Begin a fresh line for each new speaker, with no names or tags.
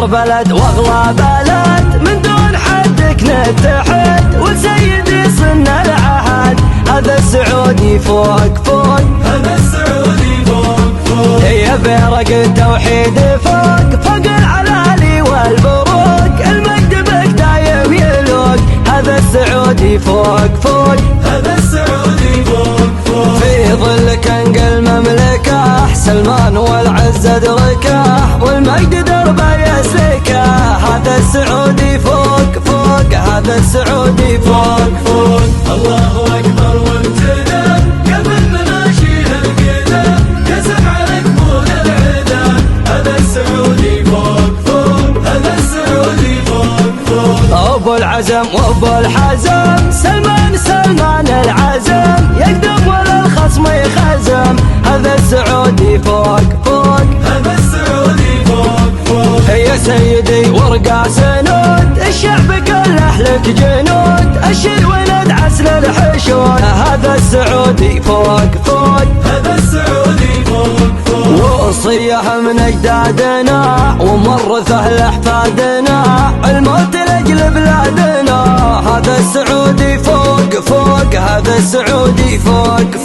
أكبر بلد وأغلى بلد، من دون حدك نتحد وسيدي صرنا العهد. هذا السعودي فوق فوق،
هذا السعودي فوق فوق،
هي بيرق التوحيد فوق فوق العلالي والبروق، المجد بك دايم يلوق. هذا السعودي فوق فوق،
هذا السعودي فوق فوق،
في ظلك انقى المملكة سلمان والعزة دركه والمجد دربه يسلكه. هذا السعودي فوق فوق، هذا السعودي فوق فوق.
الله أكبر وامتدى قبل مناشيها الكذا، يسمع لك مول العدا. هذا السعودي فوق فوق، هذا السعودي فوق فوق.
أبو العزم وأبو الحزم سلمان العزم، يقدم ولا الخصم يخزم. هذا السعودي فوق فوق،
هذا السعودي فوق فوق،
يا سيدي ورقع سنود الشعب كله لك جنود، الشيل ولد عسل الحشود. هذا السعودي فوق فوق،
هذا السعودي فوق فوق،
وصيه من اجدادنا ومورثه لاحفادنا، الموت لاجل بلادنا. هذا السعودي فوق فوق، هذا السعودي فوق فوق.